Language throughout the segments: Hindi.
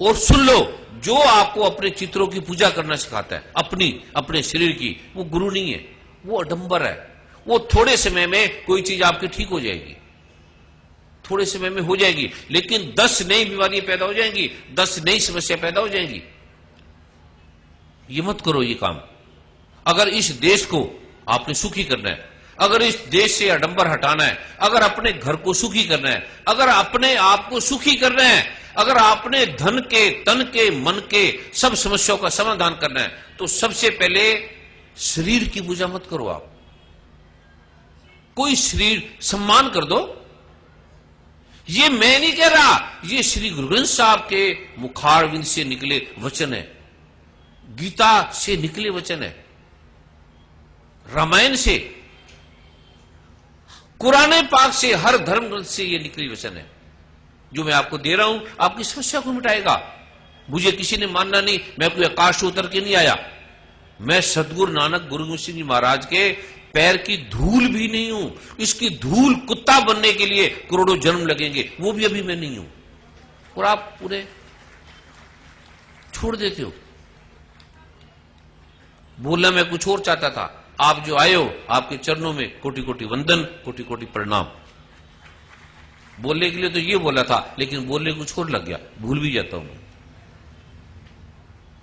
और सुन लो, जो आपको अपने चित्रों की पूजा करना सिखाता है, अपने शरीर की, वो गुरु नहीं है, वो अडंबर है। वो थोड़े समय में कोई चीज आपकी ठीक हो जाएगी, थोड़े समय में हो जाएगी, लेकिन 10 नई बीमारियां पैदा हो जाएंगी, 10 नई समस्या पैदा हो जाएंगी। ये मत करो ये काम। अगर इस देश को आपने सुखी करना है, अगर इस देश से आडंबर हटाना है, अगर अपने घर को सुखी करना है, अगर अपने आप को सुखी करना है, अगर आपने धन के, तन के, मन के सब समस्याओं का समाधान करना है, तो सबसे पहले शरीर की पूजा मत करो आप। कोई शरीर सम्मान कर दो। ये मैं नहीं कह रहा, ये श्री गुरु ग्रंथ साहब के मुखारविंद से निकले वचन है, गीता से निकले वचन है, रामायण से, कुरान पाक से, हर धर्म ग्रंथ से ये निकली वचन है। जो मैं आपको दे रहा हूं आपकी समस्या को मिटाएगा। मुझे किसी ने मानना नहीं, मैं कोई आकाश उतर के नहीं आया, मैं सतगुरु नानक गुरु गोबिंद सिंह जी महाराज के पैर की धूल भी नहीं हूं। इसकी धूल कुत्ता बनने के लिए करोड़ों जन्म लगेंगे, वो भी अभी मैं नहीं हूं। और आप पूरे छोड़ देते हो। बोलना मैं कुछ और चाहता था, आप जो आए हो, आपके चरणों में कोटि कोटि वंदन, कोटि कोटि प्रणाम। बोलने के लिए तो ये बोला था, लेकिन बोलने कुछ और लग गया, भूल भी जाता हूं मैं,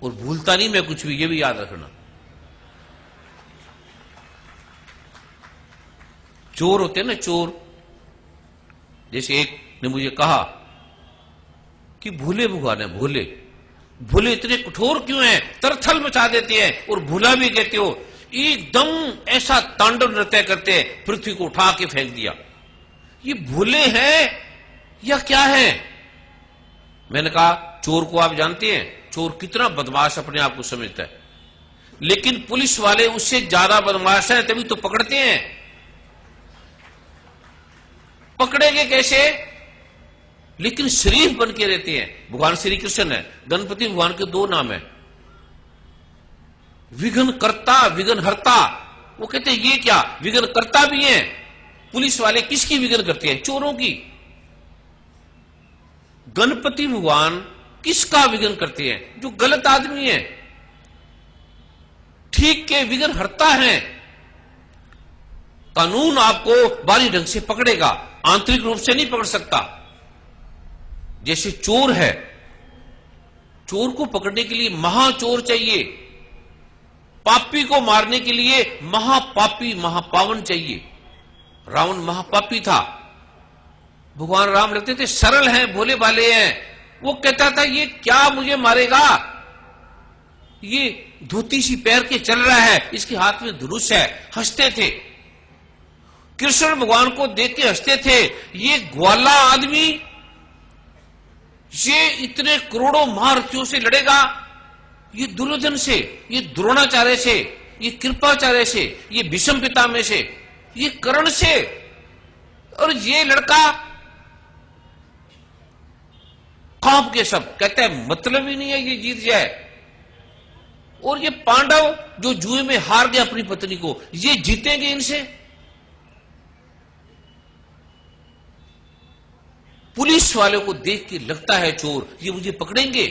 और भूलता नहीं मैं कुछ भी, ये भी याद रखना। चोर होते हैं ना, चोर। जैसे एक ने मुझे कहा कि भूले भगवान है, भूले भूले इतने कठोर क्यों हैं, तरथल मचा देते हैं, और भूला भी कहते हो। एकदम ऐसा तांडव नृत्य करते हैं, पृथ्वी को उठा के फेंक दिया। ये भूले हैं या क्या है? मैंने कहा चोर को आप जानते हैं, चोर कितना बदमाश अपने आप को समझता है, लेकिन पुलिस वाले उससे ज्यादा बदमाश हैं, तभी तो पकड़ते हैं। पकड़ेंगे कैसे? लेकिन शरीफ बन के रहते हैं। भगवान श्री कृष्ण है, गणपति भगवान के 2 नाम है, विघ्न कर्ता, विघ्न हरता। वो कहते हैं ये क्या, विघ्न कर्ता भी है। पुलिस वाले किसकी विघ्न करते हैं? चोरों की। गणपति भगवान किसका विघ्न करते हैं? जो गलत आदमी है, ठीक के विघ्न हरता है। कानून आपको बाहरी ढंग से पकड़ेगा, आंतरिक रूप से नहीं पकड़ सकता। जैसे चोर है, चोर को पकड़ने के लिए महाचोर चाहिए, पापी को मारने के लिए महापापी, महापावन चाहिए। रावण महापापी था, भगवान राम लगते थे सरल हैं, भोले भाले हैं। वो कहता था ये क्या मुझे मारेगा, ये धोती सी पैर के चल रहा है, इसके हाथ में धनुष है। हंसते थे, कृष्ण भगवान को देख के हंसते थे। ये ग्वाला आदमी, ये इतने करोड़ों महारथियों से लड़ेगा, ये दुर्योधन से, ये द्रोणाचार्य से, ये कृपाचार्य से, ये भीष्म पितामह से, ये कर्ण से, और ये लड़का कांप के सब कहता है मतलब ही नहीं है ये जीत जाए। और ये पांडव जो जुए में हार गए अपनी पत्नी को, ये जीतेंगे इनसे? पुलिस वाले को देख के लगता है चोर, ये मुझे पकड़ेंगे।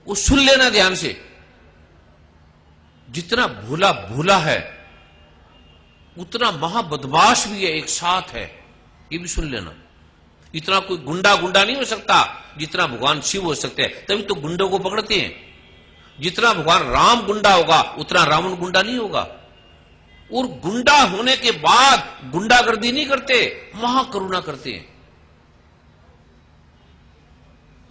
वो सुन लेना ध्यान से, जितना भूला भूला है उतना महाबदमाश भी है, एक साथ है, ये भी सुन लेना। इतना कोई गुंडा गुंडा नहीं हो सकता जितना भगवान शिव हो सकते हैं, तभी तो गुंडों को पकड़ते हैं। जितना भगवान राम गुंडा होगा उतना रावण गुंडा नहीं होगा। और गुंडा होने के बाद गुंडागर्दी नहीं करते, महाकरुणा करते हैं।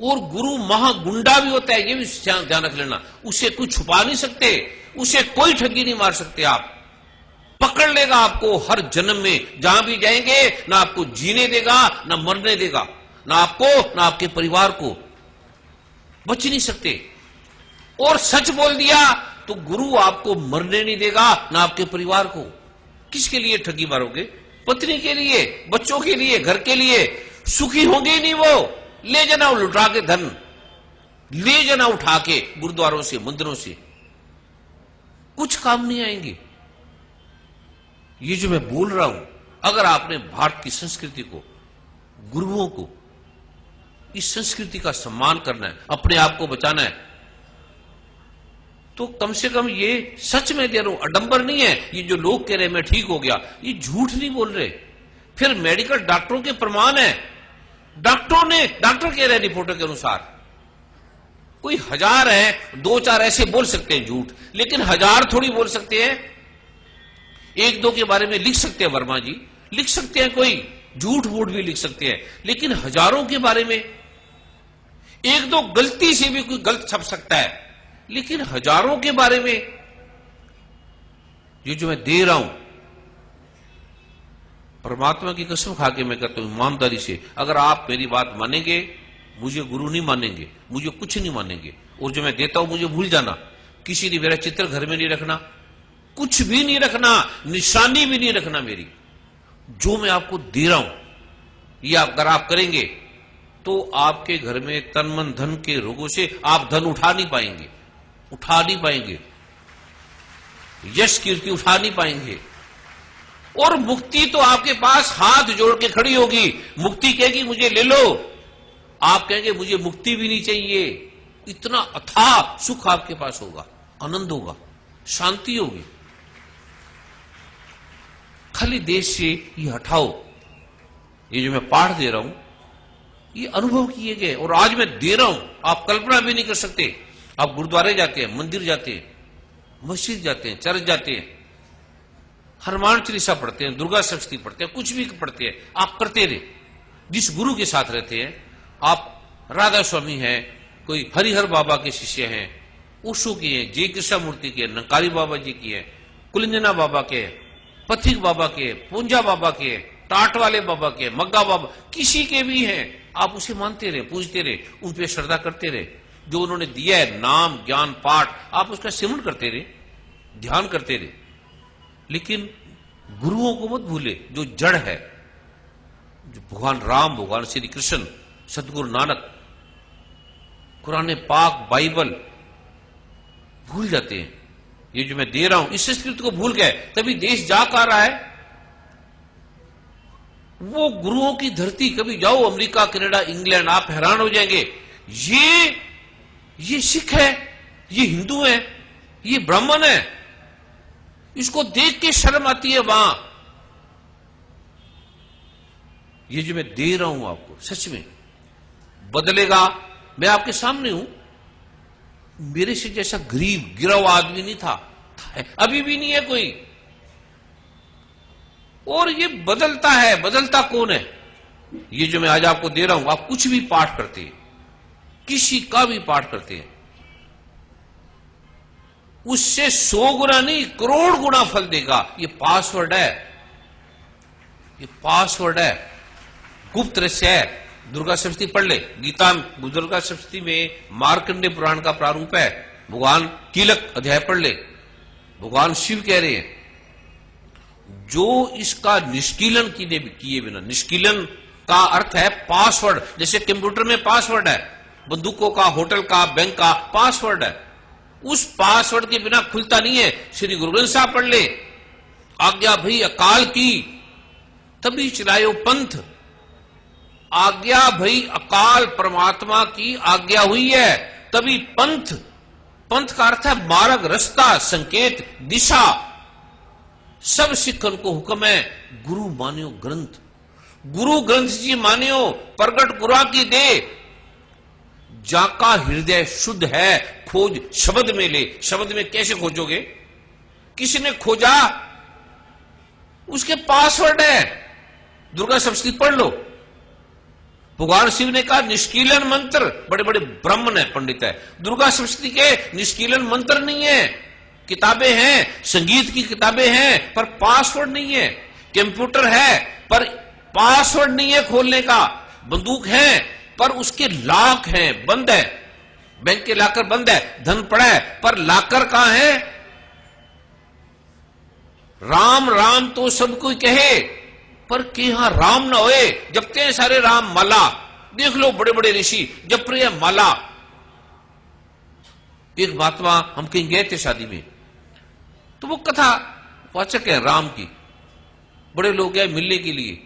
और गुरु महागुंडा भी होता है, ये भी ध्यान रख लेना। उसे कोई छुपा नहीं सकते, उसे कोई ठगी नहीं मार सकते आप। पकड़ लेगा आपको हर जन्म में, जहां भी जाएंगे, ना आपको जीने देगा ना मरने देगा, ना आपको ना आपके परिवार को, बच नहीं सकते। और सच बोल दिया तो गुरु आपको मरने नहीं देगा ना आपके परिवार को। किसके लिए ठगी मारोगे? पत्नी के लिए, बच्चों के लिए, घर के लिए। सुखी होंगे ही नहीं वो। ले जाना लुटा के धन, ले जाना उठा के गुरुद्वारों से, मंदिरों से, कुछ काम नहीं आएंगे। ये जो मैं बोल रहा हूं, अगर आपने भारत की संस्कृति को, गुरुओं को, इस संस्कृति का सम्मान करना है, अपने आप को बचाना है, तो कम से कम ये सच में कह रहा हूं, अडंबर नहीं है। ये जो लोग कह रहे हैं मैं ठीक हो गया, ये झूठ नहीं बोल रहे। फिर मेडिकल डॉक्टरों के प्रमाण है, डॉक्टर कह रहे हैं रिपोर्टों के अनुसार। कोई 1000 है, 2-4 ऐसे बोल सकते हैं झूठ, लेकिन 1000 थोड़ी बोल सकते हैं। 1-2 के बारे में लिख सकते हैं, वर्मा जी लिख सकते हैं, कोई झूठ वूठ भी लिख सकते हैं, लेकिन हजारों के बारे में 1-2 गलती से भी कोई गलत छप सकता है, लेकिन हजारों के बारे में ये जो मैं दे रहा हूं, परमात्मा की कसम खा के मैं कहता हूं ईमानदारी से, अगर आप मेरी बात मानेंगे, मुझे गुरु नहीं मानेंगे, मुझे कुछ नहीं मानेंगे, और जो मैं देता हूं मुझे भूल जाना। किसी ने मेरा चित्र घर में नहीं रखना, कुछ भी नहीं रखना, निशानी भी नहीं रखना मेरी। जो मैं आपको दे रहा हूं ये अगर आप करेंगे तो आपके घर में तन मन धन के रोगों से आप धन उठा नहीं पाएंगे, यश कीर्ति उठा नहीं पाएंगे, और मुक्ति तो आपके पास हाथ जोड़ के खड़ी होगी। मुक्ति कहेगी मुझे ले लो, आप कहेंगे मुझे मुक्ति भी नहीं चाहिए। इतना अथाह सुख आपके पास होगा, आनंद होगा, शांति होगी। खाली देश से ये हटाओ। ये जो मैं पाठ दे रहा हूं ये अनुभव किए गए, और आज मैं दे रहा हूं, आप कल्पना भी नहीं कर सकते। आप गुरुद्वारे जाते हैं, मंदिर जाते हैं, मस्जिद जाते हैं, चर्च जाते हैं, हनुमान चालीसा पढ़ते हैं, दुर्गा सप्तशती पढ़ते हैं, कुछ भी पढ़ते हैं, आप करते रहे। जिस गुरु के साथ रहते हैं, आप राधा स्वामी हैं, कोई हरिहर बाबा के शिष्य हैं, ओशो की हैं, जय कृष्णा मूर्ति के, नंकारी बाबा जी की है, कुलिंजना बाबा के, पथिक बाबा के, पूंजा बाबा के, टाट वाले बाबा के, मग्गा बाबा, किसी के भी हैं, आप उसे मानते रहे, पूजते रहे, उन पे श्रद्धा करते रहे। जो उन्होंने दिया है नाम ज्ञान पाठ, आप उसका सिमरण करते रहे, ध्यान करते रहे, लेकिन गुरुओं को मत भूले जो जड़ है, जो भगवान राम, भगवान श्री कृष्ण, सतगुरु नानक, कुरान पाक, बाइबल भूल जाते हैं। ये जो मैं दे रहा हूं इस संस्कृति को भूल गए, तभी देश जा आ रहा है। वो गुरुओं की धरती, कभी जाओ अमेरिका, कनाडा, इंग्लैंड, आप हैरान हो जाएंगे। ये सिख है, ये हिंदू है, ये ब्राह्मण है, इसको देख के शर्म आती है वहां। ये जो मैं दे रहा हूं आपको सच में बदलेगा। मैं आपके सामने हूं, मेरे से जैसा गरीब गिरा हुआ आदमी नहीं था, अभी भी नहीं है कोई, और ये बदलता है। बदलता कौन है? ये जो मैं आज आपको दे रहा हूं, आप कुछ भी पाठ करते हैं, किसी का भी पाठ करते हैं, उससे 100 गुना नहीं, करोड़ गुना फल देगा। ये पासवर्ड है, ये पासवर्ड है, गुप्त रहस्य है। दुर्गा सप्तशती पढ़ ले, गीता दुर्गा सप्तशती में मार्कंडेय पुराण का प्रारूप है। भगवान कीलक अध्याय पढ़ ले, भगवान शिव कह रहे हैं जो इसका निष्कीलन किए बिना, निष्कीलन का अर्थ है पासवर्ड। जैसे कंप्यूटर में पासवर्ड है, बंदूकों का, होटल का, बैंक का पासवर्ड है, उस पासवर्ड के बिना खुलता नहीं है। श्री गुरु ग्रंथ साहब पढ़ ले, आज्ञा भई अकाल की तभी चलायो पंथ, आज्ञा भई अकाल परमात्मा की आज्ञा हुई है तभी पंथ। पंथ का अर्थ है मार्ग, रास्ता, संकेत, दिशा। सब सिखन को हुक्म है गुरु मानियो ग्रंथ, गुरु ग्रंथ जी मानियो, प्रगट गुरा की दे, जाका हृदय शुद्ध है, खोज शब्द में ले। शब्द में कैसे खोजोगे? किसी ने खोजा, उसके पासवर्ड है। दुर्गा सप्तशती पढ़ लो, भगवान शिव ने कहा निष्कीलन मंत्र, बड़े बड़े ब्राह्मण है, पंडित है, दुर्गा सप्तशती के निष्कीलन मंत्र नहीं है। किताबें हैं, संगीत की किताबें हैं, पर पासवर्ड नहीं है। कंप्यूटर है पर पासवर्ड नहीं है खोलने का। बंदूक है पर उसके लॉक हैं, बंद है। बैंक के लॉकर बंद है, धन पड़ा है, पर लॉकर कहां है? राम राम तो सब कोई कहे, पर के यहां राम ना होए। जपते हैं सारे राम माला, देख लो बड़े बड़े ऋषि जप रहे हैं माला। एक महात्मा हम कहीं गए थे शादी में, तो वो कथा वाचक है राम की, बड़े लोग गए मिलने के लिए,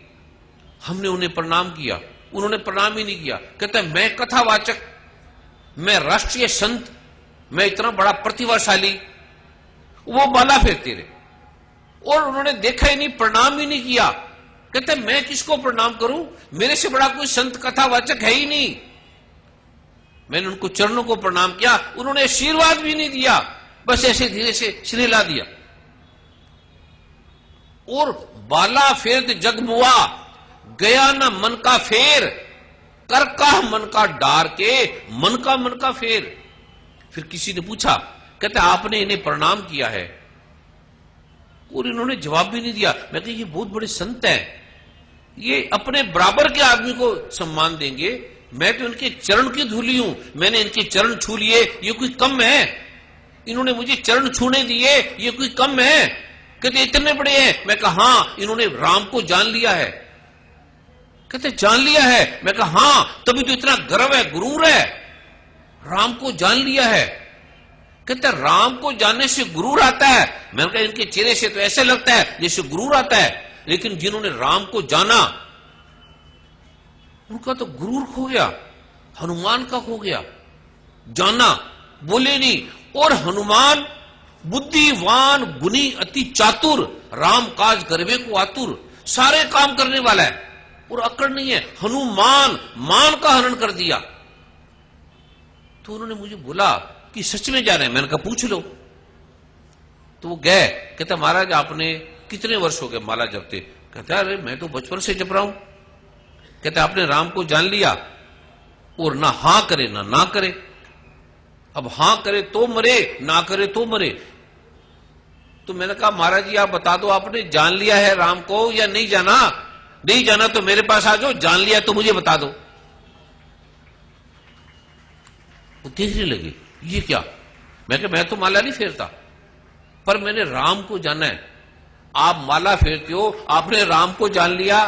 हमने उन्हें प्रणाम किया, उन्होंने प्रणाम ही नहीं किया। कहते हैं मैं कथावाचक, मैं राष्ट्रीय संत, मैं इतना बड़ा प्रतिभाशाली, वो माला फेरते रहे और उन्होंने देखा ही नहीं, प्रणाम ही नहीं किया। कहते मैं किसको प्रणाम करूं, मेरे से बड़ा कोई संत कथावाचक है ही नहीं। मैंने उनको चरणों को प्रणाम किया, उन्होंने आशीर्वाद भी नहीं दिया, बस ऐसे धीरे से सिर हिला दिया। और बाला फेर जग मुआ, गया ना मन का फेर, कर का मन का डार के, मन का फेर। फिर किसी ने पूछा, कहते आपने इन्हें प्रणाम किया है और इन्होंने जवाब भी नहीं दिया। मैं कहा ये बहुत बड़े संत हैं, ये अपने बराबर के आदमी को सम्मान देंगे, मैं तो इनके चरण की धूली हूं, मैंने इनके चरण छू लिए, ये कोई कम है? इन्होंने मुझे चरण छूने दिए, ये कोई कम है? कहते इतने बड़े हैं। मैं कहा हां, इन्होंने राम को जान लिया है। कहते जान लिया है? मैं कहा हां, तभी तो इतना गर्व है, गुरूर है, राम को जान लिया है। कहते राम को जानने से गुरूर आता है? मैंने कहा इनके चेहरे से तो ऐसे लगता है जैसे गुरूर आता है, लेकिन जिन्होंने राम को जाना उनका तो गुरूर खो गया, हनुमान का खो गया। जाना, बोले नहीं। और हनुमान बुद्धिवान गुणी अति चातुर, राम काज करवे को आतुर, सारे काम करने वाला है और अकड़ नहीं है। हनुमान मान का हरण कर दिया। तो उन्होंने मुझे बोला कि सच में जा रहे हैं? मैंने कहा पूछ लो। तो वो गए, कहता महाराज आपने कितने वर्ष हो गए माला जपते? कहता अरे मैं तो बचपन से जप रहा हूं। कहता आपने राम को जान लिया और ना हां करे ना करे। अब हां करे तो मरे, ना करे तो मरे। तो मैंने कहा महाराज जी आप बता दो, आपने जान लिया है राम को या नहीं जाना? नहीं जाना तो मेरे पास आ जाओ, जान लिया तो मुझे बता दो। वो देखने लगे ये क्या? मैं कहा मैं तो माला नहीं फेरता, पर मैंने राम को जाना है। आप माला फेरते हो, आपने राम को जान लिया?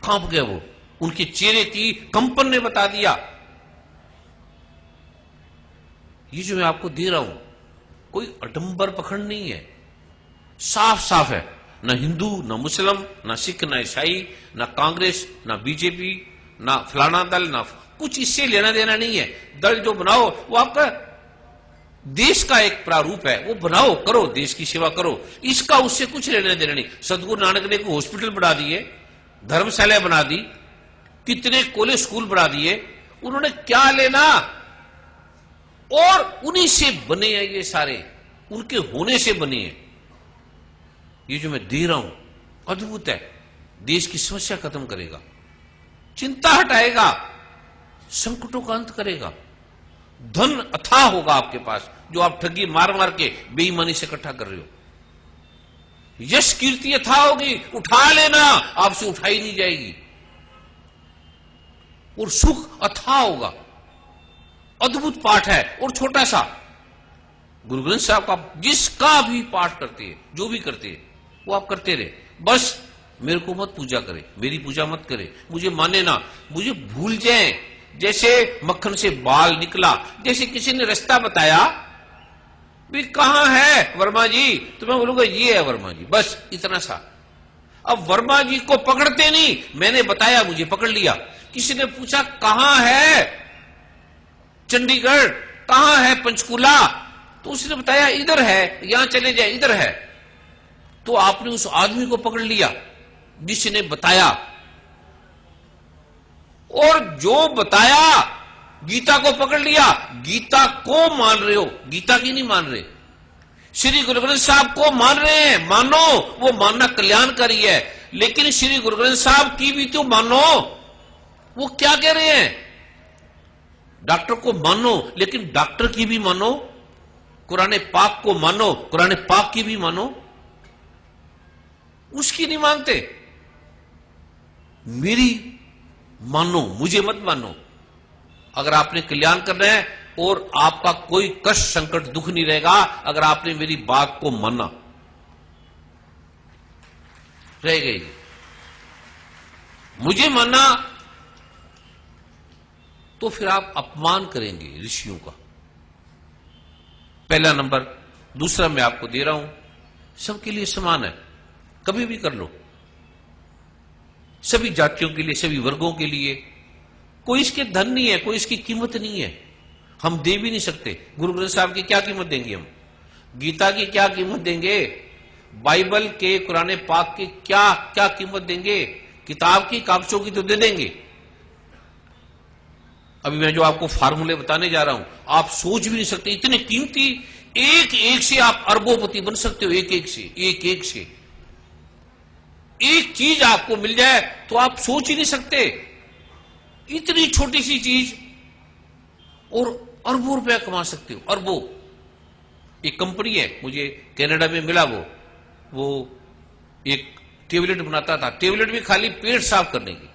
कांप गए वो, उनके चेहरे की कंपन ने बता दिया। ये जो मैं आपको दे रहा हूं कोई अडंबर पखंड नहीं है, साफ साफ है। ना हिंदू, ना मुस्लिम, ना सिख, ना ईसाई, ना कांग्रेस, ना बीजेपी, ना फलाना दल, ना कुछ इससे लेना देना नहीं है। दल जो बनाओ वो आपका देश का एक प्रारूप है, वो बनाओ, करो, देश की सेवा करो, इसका उससे कुछ लेना देना नहीं। सदगुरु नानक ने को हॉस्पिटल बना दिए, धर्मशाला बना दी, कितने कॉलेज स्कूल बना दिए, उन्होंने क्या लेना? और उन्हीं से बने हैं ये सारे, उनके होने से बने हैं। ये जो मैं दे रहा हूं अद्भुत है, देश की समस्या खत्म करेगा, चिंता हटाएगा, संकटों का अंत करेगा, धन अथाह होगा आपके पास जो आप ठगी मार मार के बेईमानी से इकट्ठा कर रहे हो। यश कीर्ति अथाह होगी, उठा लेना, आपसे उठाई नहीं जाएगी। और सुख अथाह होगा। अद्भुत पाठ है और छोटा सा। गुरु ग्रंथ साहब का जिसका भी पाठ करते हैं, जो भी करते हैं, वो आप करते रहे, बस मेरे को मत पूजा करे, मेरी पूजा मत करे, मुझे माने ना, मुझे भूल जाए। जैसे मक्खन से बाल निकला, जैसे किसी ने रास्ता बताया भी कहां है वर्मा जी, तो मैं बोलूंगा ये है वर्मा जी, बस इतना सा। अब वर्मा जी को पकड़ते नहीं, मैंने बताया मुझे पकड़ लिया। किसी ने पूछा कहां है चंडीगढ़, कहां है पंचकूला, तो उसने बताया इधर है, यहां चले जाए, इधर है। तो आपने उस आदमी को पकड़ लिया जिसने बताया, और जो बताया गीता को पकड़ लिया। गीता को मान रहे हो, गीता की नहीं मान रहे। श्री गुरु ग्रंथ साहब को मान रहे हैं, मानो, वो मानना कल्याणकारी है, लेकिन श्री गुरु ग्रंथ साहब की भी तो मानो। वो क्या कह रहे हैं? डॉक्टर को मानो, लेकिन डॉक्टर की भी मानो, कुरान पाक को मानो, कुरान पाक की भी मानो, उसकी नहीं मानते। मेरी मानो, मुझे मत मानो। अगर आपने कल्याण करना है और आपका कोई कष्ट संकट दुख नहीं रहेगा अगर आपने मेरी बात को माना, रह गई। मुझे माना तो फिर आप अपमान करेंगे ऋषियों का, पहला नंबर। दूसरा मैं आपको दे रहा हूं, सबके लिए समान है, कभी भी कर लो। सभी जातियों के लिए, सभी वर्गों के लिए। कोई इसके धन नहीं है, कोई इसकी कीमत नहीं है, हम दे भी नहीं सकते। गुरु ग्रंथ साहब की क्या कीमत देंगे हम? गीता की क्या कीमत देंगे? बाइबल के, कुरान पाक की क्या क्या कीमत देंगे? किताब की, कागजों की तो दे देंगे। अभी मैं जो आपको फार्मूले बताने जा रहा हूं, आप सोच भी नहीं सकते, इतने कीमती, एक एक से आप अरबोपति बन सकते हो, एक एक से, एक एक से। एक चीज आपको मिल जाए तो आप सोच ही नहीं सकते, इतनी छोटी सी चीज, और अरबों रुपया कमा सकते हो, अरबों। एक कंपनी है, मुझे कनाडा में मिला, वो एक टेबलेट बनाता था, टेबलेट भी खाली पेट साफ करने की।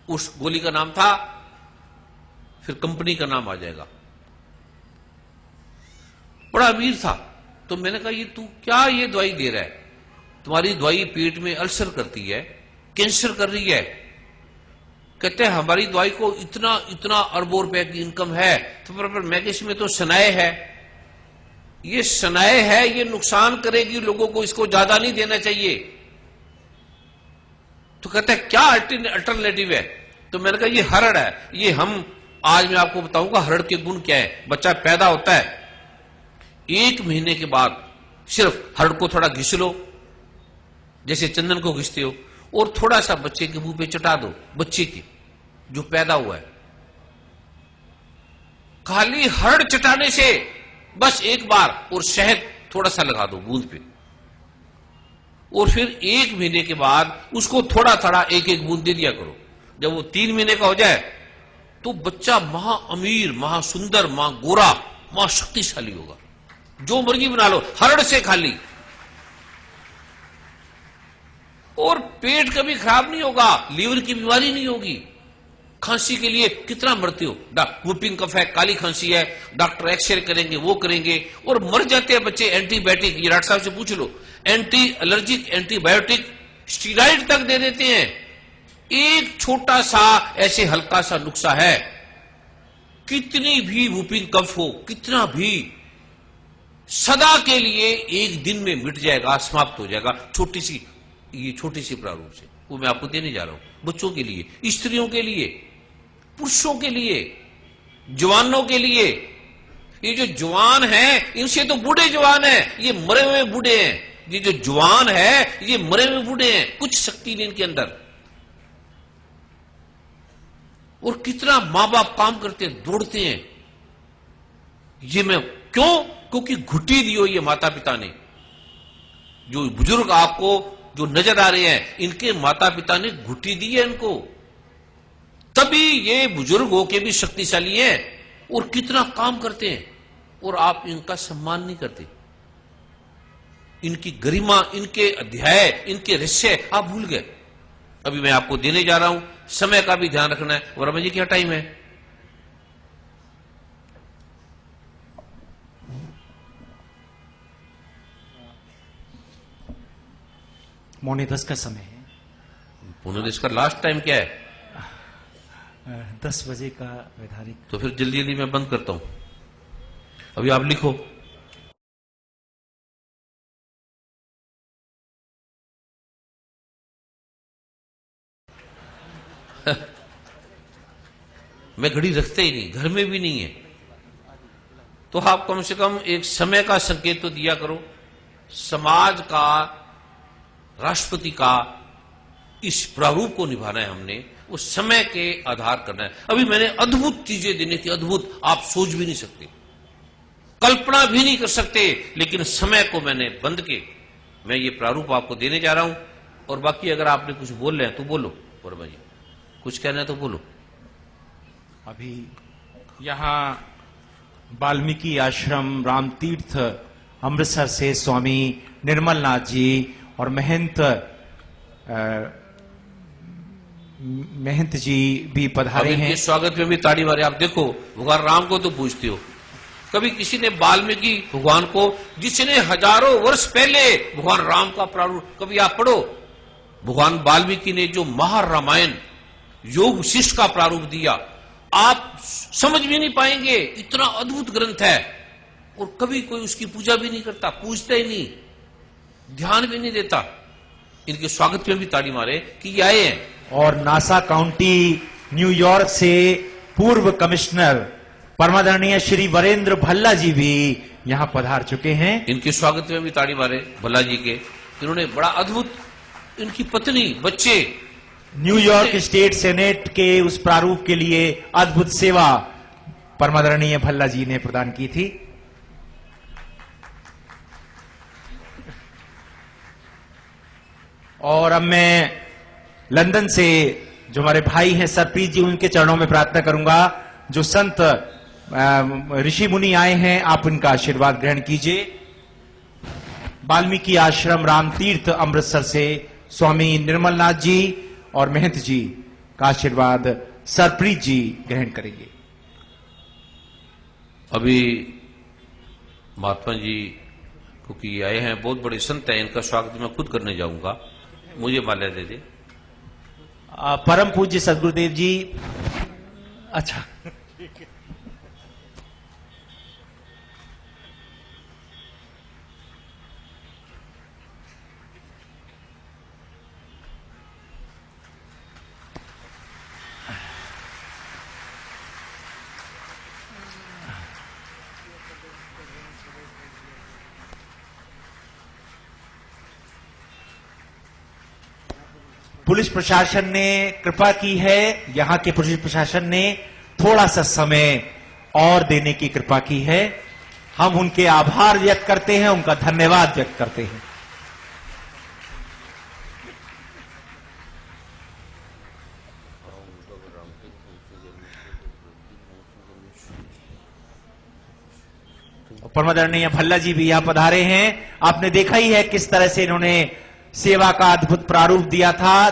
उस गोली का नाम था, फिर कंपनी का नाम आ जाएगा। बड़ा अमीर था। तो मैंने कहा, ये तू क्या ये दवाई दे रहा है? तुम्हारी दवाई पेट में अल्सर करती है, कैंसर कर रही है। कहते हैं हमारी दवाई को इतना इतना अरबों रुपए की इनकम है। तो पर मैं इसमें तो सनाए है, ये सनाए है, ये नुकसान करेगी लोगों को, इसको ज्यादा नहीं देना चाहिए। तो कहते हैं क्या अल्टरनेटिव है? तो मैंने कहा ये हरड़ है। ये हम आज मैं आपको बताऊंगा हरड़ के गुण क्या है। बच्चा पैदा होता है, 1 महीने के बाद सिर्फ हरड़ को थोड़ा घिस लो, जैसे चंदन को घिसते हो, और थोड़ा सा बच्चे के मुंह पे चटा दो, बच्चे की जो पैदा हुआ है। खाली हरड़ चटाने से बस एक बार, और शहद थोड़ा सा लगा दो बूंद पे, और फिर 1 महीने के बाद उसको थोड़ा थोड़ा एक एक बूंद दे दिया करो। जब वो 3 महीने का हो जाए तो बच्चा महा अमीर, महा सुंदर, महा गोरा, महा शक्तिशाली होगा। जो मर्जी बना लो, हरड़ से खाली। और पेट कभी खराब नहीं होगा, लीवर की बीमारी नहीं होगी। खांसी के लिए कितना मरते हो, वुपिंग कफ है, काली खांसी है, डॉक्टर एक्सरे करेंगे, वो करेंगे, और मर जाते हैं बच्चे। एंटीबायोटिक, ये डॉक्टर साहब से पूछ लो, एंटी एलर्जिक एंटीबायोटिक, स्टीरॉइड तक दे देते हैं। एक छोटा सा ऐसे हल्का सा नुक्सा है, कितनी भी वुपिंग कफ हो, कितना भी, सदा के लिए एक दिन में मिट जाएगा, समाप्त हो जाएगा। छोटी सी, ये छोटी सी प्रारूप से, वो मैं आपको देने जा रहा हूं। बच्चों के लिए, स्त्रियों के लिए, पुरुषों के लिए, जवानों के लिए। ये जो जवान है, इनसे तो बूढ़े जवान है, ये मरे हुए बूढ़े हैं। ये जो जवान है, ये मरे हुए बूढ़े हैं, कुछ शक्ति नहीं इनके अंदर। और कितना मां बाप काम करते हैं, दौड़ते हैं। ये मैं क्यों? क्योंकि घुट्टी दी हो ये माता पिता ने। जो बुजुर्ग आपको जो नजर आ रहे हैं, इनके माता पिता ने घुट्टी दी है इनको, तभी ये बुजुर्ग होके भी शक्तिशाली हैं और कितना काम करते हैं। और आप इनका सम्मान नहीं करते, इनकी गरिमा, इनके अध्याय, इनके रहस्य आप भूल गए। अभी मैं आपको देने जा रहा हूं, समय का भी ध्यान रखना है। वर्मा जी क्या टाइम है? पौने 10 का समय है। पौने 10 का लास्ट टाइम क्या है? 10 बजे का वैधानिक। तो फिर जल्दी जल्दी मैं बंद करता हूं। अभी आप लिखो। मैं घड़ी रखते ही नहीं, घर में भी नहीं है। तो आप कम से कम एक समय का संकेत तो दिया करो। समाज का, राष्ट्रपति का इस प्रारूप को निभाना है हमने, उस समय के आधार करना है। अभी मैंने अद्भुत चीजें देने की, अद्भुत, आप सोच भी नहीं सकते, कल्पना भी नहीं कर सकते, लेकिन समय को मैंने बंद के मैं ये प्रारूप आपको देने जा रहा हूं। और बाकी अगर आपने कुछ बोल रहे हैं तो बोलो। वर्मा जी कुछ कहना है तो बोलो। अभी यहाँ वाल्मीकि आश्रम रामतीर्थ अमृतसर से स्वामी निर्मल नाथ जी और महंत जी भी पधारे हैं। स्वागत में भी ताड़ी मारे। आप देखो, भगवान राम को तो पूछते हो, कभी किसी ने वाल्मीकि भगवान को, जिसने हजारों वर्ष पहले भगवान राम का प्रारूप, कभी आप पढ़ो, भगवान वाल्मीकि ने जो महारामायण योग शिष्ट का प्रारूप दिया, आप समझ भी नहीं पाएंगे, इतना अद्भुत ग्रंथ है। और कभी कोई उसकी पूजा भी नहीं करता, पूजता ही नहीं, ध्यान भी नहीं देता। इनके स्वागत के लिए भी ताड़ी मारे कि ये आए हैं। और नासा काउंटी न्यूयॉर्क से पूर्व कमिश्नर परमादरणीय श्री वरेंद्र भल्ला जी भी यहां पधार चुके हैं। इनके स्वागत में भी ताड़ी मारे भल्ला जी के। इन्होंने बड़ा अद्भुत, इनकी पत्नी, बच्चे, न्यूयॉर्क स्टेट सेनेट के उस प्रारूप के लिए अद्भुत सेवा परमादरणीय भल्ला जी ने प्रदान की थी। और अब मैं लंदन से जो हमारे भाई हैं सरप्रीत जी, उनके चरणों में प्रार्थना करूंगा। जो संत ऋषि मुनि आए हैं, आप उनका आशीर्वाद ग्रहण कीजिए। वाल्मीकि आश्रम राम तीर्थ अमृतसर से स्वामी निर्मलनाथ जी और महंत जी का आशीर्वाद सरप्रीत जी ग्रहण करेंगे। अभी महात्मा जी क्योंकि आए हैं, बहुत बड़े संत हैं, इनका स्वागत मैं खुद करने जाऊंगा। मुझे माल्या दे दे। परम पूज्य सदगुरुदेव जी। अच्छा, पुलिस प्रशासन ने कृपा की है, यहां के पुलिस प्रशासन ने थोड़ा सा समय और देने की कृपा की है। हम उनके आभार व्यक्त करते हैं, उनका धन्यवाद व्यक्त करते हैं। परमादरणीय भल्ला जी भी यहां पधारे हैं। आपने देखा ही है किस तरह से इन्होंने सेवा का अद्भुत प्रारूप दिया था।